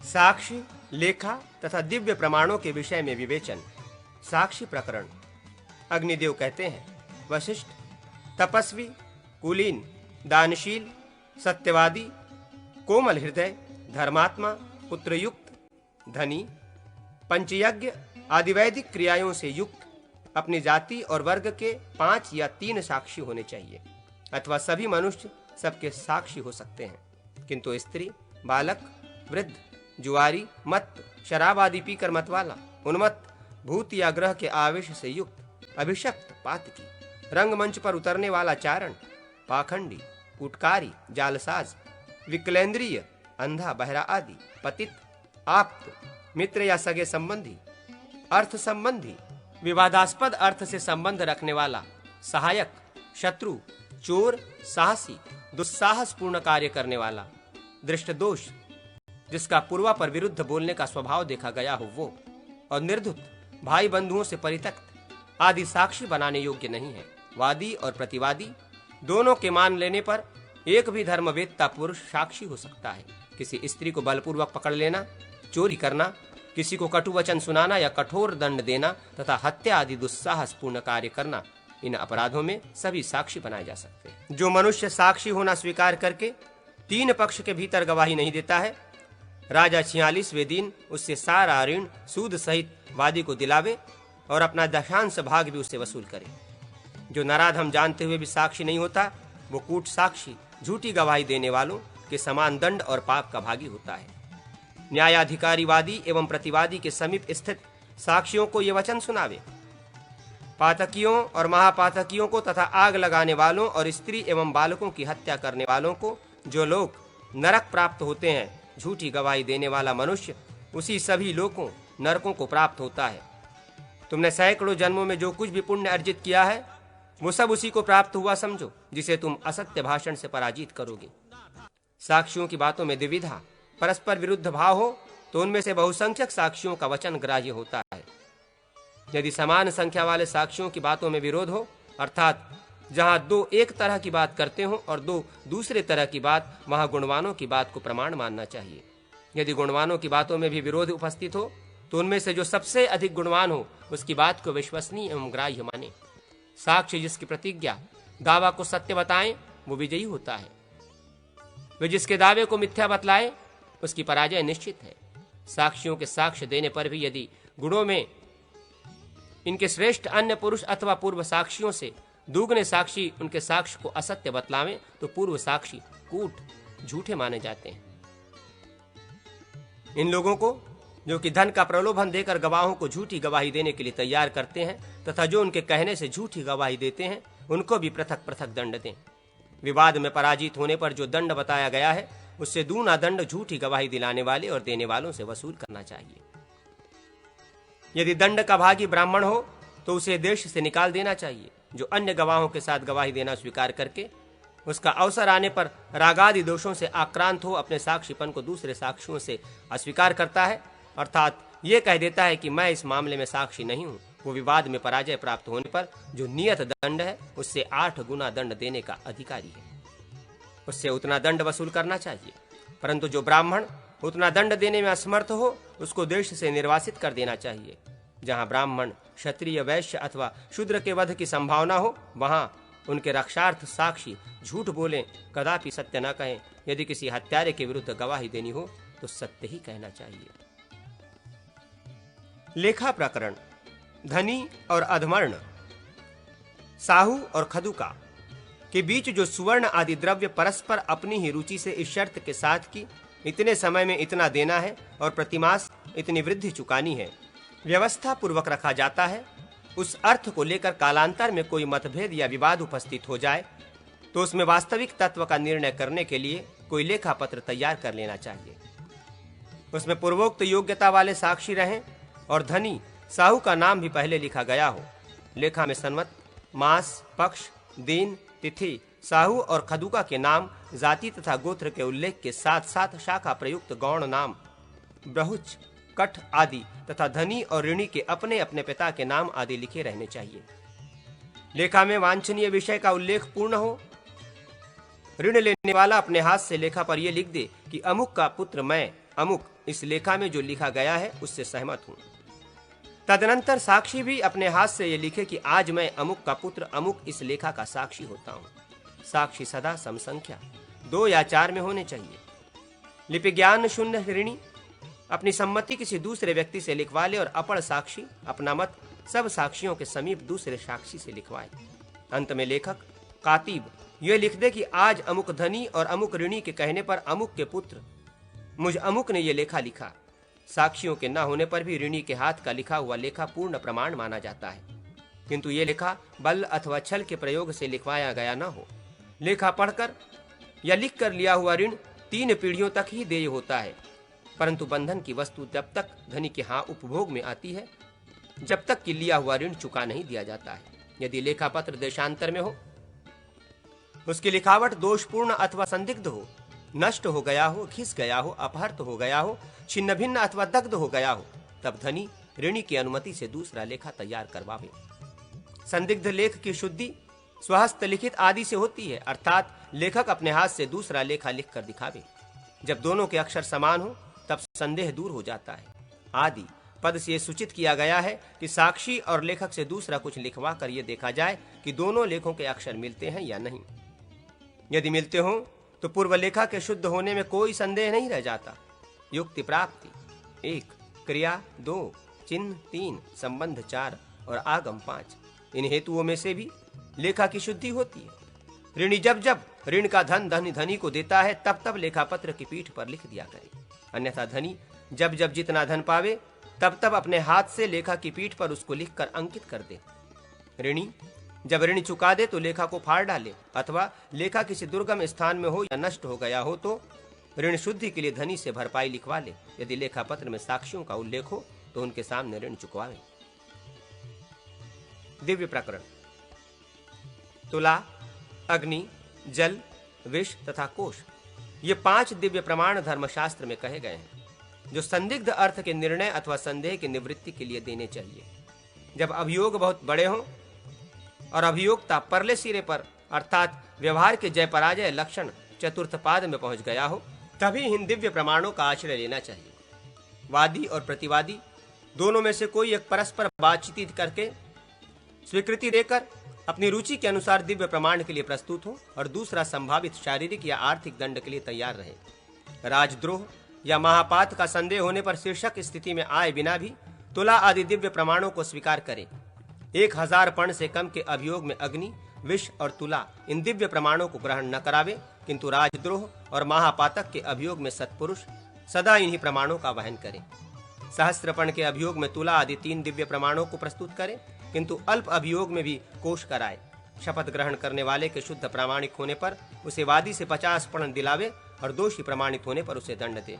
साक्षी, लेखा तथा दिव्य प्रमाणों के विषय में विवेचन। साक्षी प्रकरण। अग्निदेव कहते हैं, वशिष्ठ, तपस्वी, कुलीन, दानशील, सत्यवादी, कोमल हृदय, धर्मात्मा, पुत्रयुक्त, धनी, पंचयज्ञ आदि वैदिक क्रियाओं से युक्त अपनी जाति और वर्ग के 5 या 3 साक्षी होने चाहिए, अथवा सभी मनुष्य सबके साक्षी हो सकते हैं, किंतु स्त्री, बालक, वृद्ध, जुआरी, मत, शराब आदि पीकर मतवाला, उन्मत्त, भूत या ग्रह के आवेश से युक्त, अभिषक्त, पातकी, रंगमंच पर उतरने वाला चारण, पाखंडी, उटकारी, जालसाज, विकलेंद्रिय, अंधा, बहरा आदि, पतित, आप्त, मित्र या सगे संबंधी, अर्थ संबंधी, विवादास्पद अर्थ से संबंध रखने वाला, सहायक, शत्रु, चोर, साहसी, दुस्साहसपूर्ण कार्य करने वाला, दृष्ट दोष, जिसका पूर्वा पर विरुद्ध बोलने का स्वभाव देखा गया हो वो, और निर्धुत, भाई बंधुओं से परित्यक्त आदि साक्षी बनाने योग्य नहीं है। वादी और प्रतिवादी दोनों के मान लेने पर एक भी धर्मवेत्ता पुरुष साक्षी हो सकता है। किसी स्त्री को बलपूर्वक पकड़ लेना, चोरी करना, किसी को कटु वचन सुनाना या कठोर दंड देना तथा हत्या आदि दुस्साहसपूर्ण कार्य करना, इन अपराधों में सभी साक्षी बनाए जा सकते हैं। जो मनुष्य साक्षी होना स्वीकार करके 3 पक्ष के भीतर गवाही नहीं देता है, राजा 46वें दिन उससे सारा ऋण सूद सहित वादी को दिलावे और अपना दशांश भाग भी उससे वसूल करे। जो नराधम जानते हुए भी साक्षी नहीं होता, वो कूट साक्षी, झूठी गवाही देने वालों के समान दंड और पाप का भागी होता है। न्यायाधिकारी वादी एवं प्रतिवादी के समीप स्थित साक्षियों को ये वचन सुनावे, पातकियों और महापातकियों को तथा आग लगाने वालों और स्त्री एवं बालकों की हत्या करने वालों को जो लोग नरक प्राप्त होते हैं, झूठी गवाही देने वाला मनुष्य उसी सभी लोगों नरकों को प्राप्त होता है। तुमने सैकड़ों जन्मों में जो कुछ भी पुण्य अर्जित किया है, वो सब उसी को प्राप्त हुआ समझो, जिसे तुम असत्य भाषण से पराजित करोगे। साक्षियों की बातों में द्विविधा, परस्पर विरुद्ध भाव हो तो उनमें से बहुसंख्यक साक्षियों का वचन ग्राह्य होता है। यदि समान संख्या वाले साक्षियों की बातों में विरोध हो, अर्थात जहां 2 एक तरह की बात करते हो और 2 दूसरे तरह की बात, वहां गुणवानों की बात को प्रमाण मानना चाहिए। यदि गुणवानों की बातों में भी विरोध उपस्थित हो तो उनमें से जो सबसे अधिक गुणवान हो उसकी बात को विश्वसनीय एवं ग्राह्य माने। साक्षी जिसकी प्रतिज्ञा दावा को सत्य बताएं, वो विजयी होता है। वे जिसके दावे को मिथ्या बतलाए, उसकी पराजय निश्चित है। साक्षियों के साक्ष्य देने पर भी यदि गुणों में इनके श्रेष्ठ अन्य पुरुष अथवा पूर्व साक्षियों से दुगने साक्षी उनके साक्ष्य को असत्य बतलावें तो पूर्व साक्षी कूट, झूठे माने जाते हैं। इन लोगों को जो कि धन का प्रलोभन देकर गवाहों को झूठी गवाही देने के लिए तैयार करते हैं तथा जो उनके कहने से झूठी गवाही देते हैं, उनको भी पृथक पृथक दंड दें। विवाद में पराजित होने पर जो दंड बताया गया है, उससे दूना दंड झूठी गवाही दिलाने वाले और देने वालों से वसूल करना चाहिए। यदि दंड का भागी ब्राह्मण हो तो उसे देश से निकाल देना चाहिए। जो अन्य गवाहों के साथ गवाही देना स्वीकार करके उसका अवसर आने पर रागादि दोषों से आक्रांत हो अपने साक्षीपन को दूसरे साक्षियों से अस्वीकार करता है, अर्थात ये कह देता है कि मैं इस मामले में साक्षी नहीं हूँ, वो विवाद में पराजय प्राप्त होने पर जो नियत दंड है उससे 8 गुना दंड देने का अधिकारी है। उससे उतना दंड वसूल करना चाहिए। परंतु जो ब्राह्मण उतना दंड देने में असमर्थ हो, उसको देश से निर्वासित कर देना चाहिए। जहाँ ब्राह्मण, क्षत्रिय, वैश्य अथवा शूद्र के वध की संभावना हो, वहां उनके रक्षार्थ साक्षी झूठ बोलें, कदापि सत्य न कहें। यदि किसी हत्यारे के विरुद्ध गवाही देनी हो तो सत्य ही कहना चाहिए। लेखा प्रकरण। धनी और अधमर्ण, साहू और खदुका के बीच जो सुवर्ण आदि द्रव्य परस्पर अपनी ही रुचि से इस शर्त के साथ कि इतने समय में इतना देना है और प्रतिमास इतनी वृद्धि चुकानी है, व्यवस्था पूर्वक रखा जाता है, उस अर्थ को लेकर कालांतर में कोई मतभेद या विवाद उपस्थित हो जाए तो उसमें वास्तविक तत्व का निर्णय करने के लिए कोई लेखा पत्र तैयार कर लेना चाहिए। उसमें पूर्वोक्त योग्यता वाले साक्षी रहें और धनी साहू का नाम भी पहले लिखा गया हो। लेखा में संवत, मास, पक्ष, दिन, तिथि, साहू और खदुका के नाम, जाति तथा गोत्र के उल्लेख के साथ साथ शाखा प्रयुक्त गौण नाम, ब्रहुच, कठ आदि तथा धनी और ऋणी के अपने अपने पिता के नाम आदि लिखे रहने चाहिए। लेखा में वांछनीय विषय का उल्लेख पूर्ण हो। ऋण लेने वाला अपने हाथ से लेखा पर यह लिख दे कि अमुक का पुत्र मैं, अमुक इस लेखा में जो लिखा गया है उससे सहमत हूं। तदनंतर साक्षी भी अपने हाथ से ये लिखे कि आज मैं अमुक का पुत्र अमुक इस लेखा का साक्षी होता हूं। साक्षी सदा समसंख्या 2 या 4 में होने चाहिए। लिपिज्ञान शून्य ऋणी अपनी सम्मति किसी दूसरे व्यक्ति से लिखवा ले और अपर साक्षी अपना मत सब साक्षियों के समीप दूसरे साक्षी से लिखवाए। अंत में लेखक कातिब यह लिख दे कि आज अमुक धनी और अमुक ऋणी के कहने पर अमुक के पुत्र मुझ अमुक ने यह लेखा लिखा। साक्षियों के न होने पर भी ऋणी के हाथ का लिखा हुआ लेखा पूर्ण प्रमाण माना जाता है, किंतु ये लेखा बल अथवा छल के प्रयोग से लिखवाया गया न हो। लेखा पढ़कर या लिख कर लिया हुआ ऋण 3 पीढ़ियों तक ही देय होता है, परंतु बंधन की वस्तु जब तक धनी के यहाँ उपभोग में आती है जब तक कि लिया हुआ ऋण चुका नहीं दिया जाता है। यदि लेखा पत्र देशांतर में हो, उसकी लिखावट दोषपूर्ण अथवा संदिग्ध हो, नष्ट हो गया हो, घिस गया हो, अपहृत हो गया हो, छिन्न भिन्न अथवा दग्ध हो गया हो, तब धनी ऋणी की अनुमति से दूसरा लेखा तैयार करवावे। संदिग्ध लेख की शुद्धि स्वहस्त लिखित आदि से होती है, अर्थात लेखक अपने हाथ से दूसरा लेखा लिख कर दिखावे। जब दोनों के अक्षर समान हो तब संदेह दूर हो जाता है। आदि पद से सूचित किया गया है कि साक्षी और लेखक से दूसरा कुछ लिखवा कर यह देखा जाए कि दोनों लेखों के अक्षर मिलते हैं या नहीं। यदि मिलते हों तो पूर्व लेखा के शुद्ध होने में कोई संदेह नहीं रह जाता। युक्ति प्राप्ति 1, क्रिया 2, चिन्ह 3, संबंध 4 और आगम 5, इन हेतुओं में से भी लेखा की शुद्धि होती है। ऋणी जब जब ऋण का धन धनी को देता है तब तब लेखा पत्र की पीठ पर लिख दिया करे, अन्यथा धनी जब जब जितना धन पावे तब तब अपने हाथ से लेखा की पीठ पर उसको लिखकर अंकित कर दे। ऋणी जब ऋण चुका दे तो लेखा को फाड़ डाले, अथवा लेखा किसी दुर्गम स्थान में हो या नष्ट हो गया हो तो ऋण शुद्धि के लिए धनी से भरपाई लिखवा ले। यदि लेखा पत्र में साक्षियों का उल्लेख हो तो उनके सामने ऋण चुकवावे। दिव्य प्रकरण तुला, अग्नि, जल, विष तथा कोश, ये 5 दिव्य प्रमाण धर्मशास्त्र में कहे गए हैं, जो संदिग्ध अर्थ के निर्णय अथवा संदेह की निवृत्ति के लिए देने चाहिए। जब अभियोग बहुत बड़े हों और अभियोक्ता परले सिरे पर अर्थात व्यवहार के जय पराजय लक्षण चतुर्थ पाद में पहुंच गया हो, तभी इन दिव्य प्रमाणों का आश्रय लेना चाहिए। वादी और प्रतिवादी दोनों में से कोई एक परस्पर बातचीत करके स्वीकृति देकर अपनी रुचि के अनुसार दिव्य प्रमाण के लिए प्रस्तुत हो और दूसरा संभावित शारीरिक या आर्थिक दंड के लिए तैयार रहे। राजद्रोह या महापात का संदेह होने पर शीर्षक स्थिति में आए बिना भी तुला आदि दिव्य प्रमाणों को स्वीकार करे। 1000 पर्ण से कम के अभियोग में अग्नि, विष और तुला इन दिव्य प्रमाणों को ग्रहण न करावे, किंतु राजद्रोह और महापातक के अभियोग में सत्पुरुष सदा इन्हीं प्रमाणों का वहन करे। सहस्त्रपण के अभियोग में तुला आदि 3 दिव्य प्रमाणों को प्रस्तुत करे, किंतु अल्प अभियोग में भी कोश कराए। शपथ ग्रहण करने वाले के शुद्ध प्रामाणिक होने पर उसे वादी से 50 पर्ण दिलावे और दोषी प्रमाणित होने पर उसे दंड दे।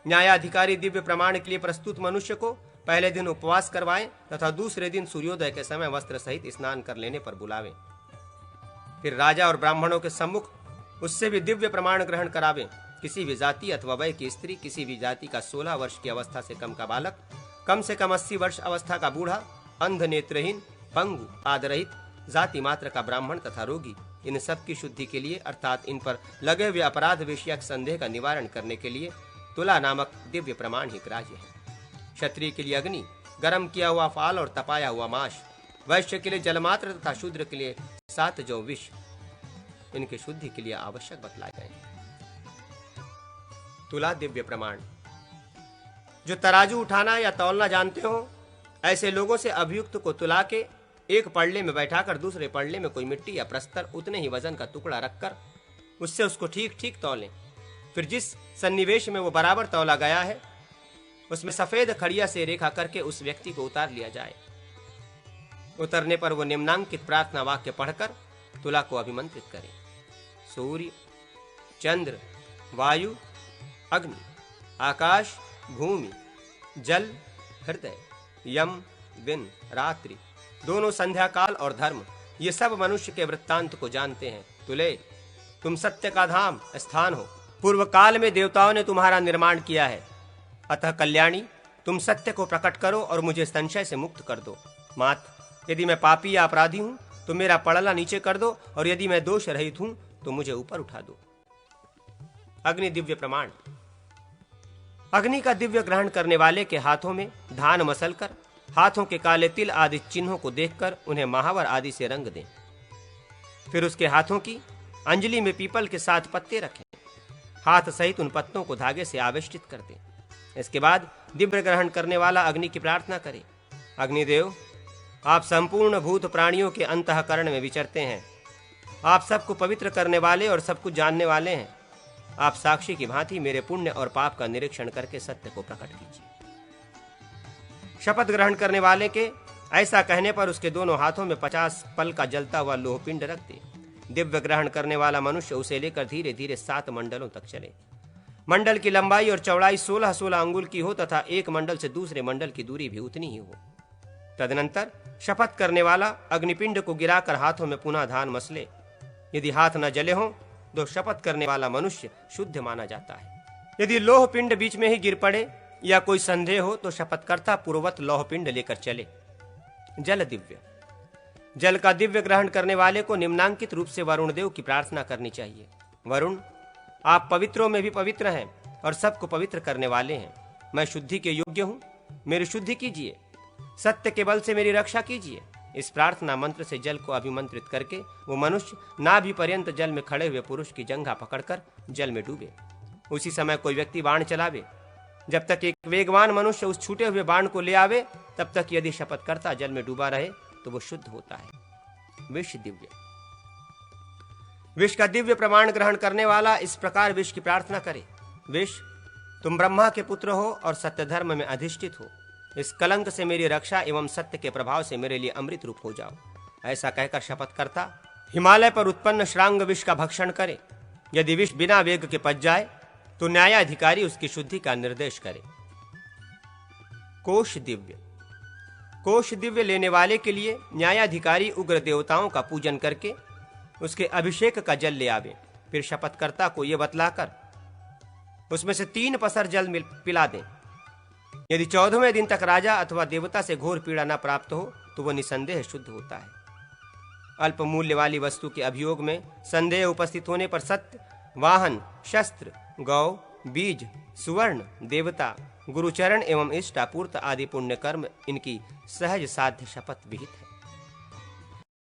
न्यायाधिकारी दिव्य प्रमाण के लिए प्रस्तुत मनुष्य को पहले दिन उपवास करवाएं तथा दूसरे दिन सूर्योदय के समय वस्त्र सहित स्नान कर लेने पर बुलावे। फिर राजा और ब्राह्मणों के सम्मुख उससे भी दिव्य प्रमाण ग्रहण करावे। किसी भी जाति अथवा वय की स्त्री, किसी भी जाति का 16 वर्ष की अवस्था से कम का बालक, कम से कम 80 वर्ष अवस्था का बूढ़ा, अंध, नेत्रहीन, पंगु, पादरहित, जाति मात्र का ब्राह्मण तथा रोगी, इन सब की शुद्धि के लिए अर्थात इन पर लगे हुए अपराध विषयक संदेह का निवारण करने के लिए तुला नामक दिव्य प्रमाण ही ग्राह्य है। क्षत्रिय के लिए अग्नि, गर्म किया हुआ फाल और तपाया हुआ मांस, वैश्य के लिए जलमात्र तथा शूद्र के लिए 7 जौ विष, इनके शुद्धि के लिए आवश्यक बतलाए गए। तुला दिव्य प्रमाण। जो तराजू उठाना या तौलना जानते हो, ऐसे लोगों से अभियुक्त को तुला के एक पड़ले में बैठाकर दूसरे पड़ले में कोई मिट्टी या प्रस्तर उतने ही वजन का टुकड़ा रखकर उससे उसको ठीक ठीक तौलें। फिर जिस सन्निवेश में वो बराबर तौला गया है उसमें सफेद खड़िया से रेखा करके उस व्यक्ति को उतार लिया जाए। उतरने पर वो निम्नांकित प्रार्थना वाक्य पढ़कर तुला को अभिमंत्रित करे। सूर्य, चंद्र, वायु, अग्नि, आकाश, भूमि, जल, हृदय, यम, दिन, रात्रि, दोनों संध्या काल और धर्म, ये सब मनुष्य के वृत्तांत को जानते हैं। तुले, तुम सत्य का धाम स्थान हो। पूर्व काल में देवताओं ने तुम्हारा निर्माण किया है, अतः कल्याणी, तुम सत्य को प्रकट करो और मुझे संशय से मुक्त कर दो। मात, यदि मैं पापी या अपराधी हूं तो मेरा पड़ला नीचे कर दो, और यदि मैं दोष रहित हूं तो मुझे ऊपर उठा दो। अग्नि दिव्य प्रमाण। अग्नि का दिव्य ग्रहण करने वाले के हाथों में धान मसलकर हाथों के काले तिल आदि चिन्हों को देखकर उन्हें महावर आदि से रंग दें। फिर उसके हाथों की अंजलि में पीपल के 7 पत्ते रखें। हाथ सहित उन पत्तों को धागे से आवेष्टित कर दें। इसके बाद दिव्य ग्रहण करने वाला अग्नि की प्रार्थना करे। अग्निदेव, आप संपूर्ण भूत प्राणियों के अंतःकरण में विचरते हैं। आप सबको पवित्र करने वाले और सब कुछ जानने वाले हैं। आप साक्षी की भांति मेरे पुण्य और पाप का निरीक्षण करके सत्य को प्रकट कीजिए। शपथ ग्रहण करने वाले के ऐसा कहने पर उसके दोनों हाथों में 50 पल का जलता हुआ लोहपिंड रख दे। दिव्य ग्रहण करने वाला मनुष्य उसे लेकर धीरे धीरे 7 मंडलों तक चले। मंडल की लंबाई और चौड़ाई 16-16 अंगुल की हो तथा एक मंडल से दूसरे मंडल की दूरी भी उतनी ही हो। तदनंतर शपथ करने वाला अग्निपिंड को गिराकर हाथों में पुनः धान मसले। यदि हाथ न जले हों तो शपथ करने वाला मनुष्य शुद्ध माना जाता है। यदि लोह पिंड बीच में ही गिर पड़े या कोई संदेह हो तो शपथकर्ता पूर्ववत लोह पिंड लेकर चले। जल दिव्य। जल का दिव्य ग्रहण करने वाले को निम्नांकित रूप से वरुण देव की प्रार्थना करनी चाहिए। वरुण, आप पवित्रों में भी पवित्र हैं और सबको पवित्र करने वाले हैं। मैं शुद्धि के योग्य हूँ, मेरी शुद्धि कीजिए। सत्य के बल से मेरी रक्षा कीजिए। इस प्रार्थना मंत्र से जल को अभिमंत्रित करके वो मनुष्य नाभि पर्यंत जल में खड़े हुए पुरुष की जंघा पकड़कर जल में डूबे। उसी समय कोई व्यक्ति बाण चलावे। जब तक एक वेगवान मनुष्य उस छूटे हुए बाण को ले आवे तब तक यदि शपथकर्ता जल में डूबा रहे तो वो शुद्ध होता है। विष दिव्य। विष का दिव्य प्रमाण ग्रहण करने वाला इस प्रकार विष की प्रार्थना करे। विष, तुम ब्रह्मा के पुत्र हो और सत्य धर्म में अधिष्ठित हो। इस कलंक से मेरी रक्षा एवं सत्य के प्रभाव से मेरे लिए अमृत रूप हो जाओ। ऐसा कहकर शपथकर्ता हिमालय पर उत्पन्न श्रांग विष का भक्षण करे। यदि विष बिना वेग के पच जाए तो न्यायाधिकारी उसकी शुद्धि का निर्देश करे। कोश दिव्य। कोश दिव्य लेने वाले के लिए न्यायाधिकारी उग्र देवताओं का पूजन करके उसके अभिषेक का जल ले आवे। फिर शपथकर्ता को यह बतलाकर उसमें से 3 पसर जल पिला दें। यदि 14वें दिन तक राजा अथवा देवता से घोर पीड़ा न प्राप्त हो तो वह निसंदेह शुद्ध होता है। अल्प मूल्य वाली वस्तु के अभियोग में संदेह उपस्थित होने पर सत्य, वाहन, शस्त्र, गौ, बीज, सुवर्ण, देवता, गुरुचरण एवं इष्टापूर्त आदि पुण्य कर्म इनकी सहज साध्य शपथ विहित है।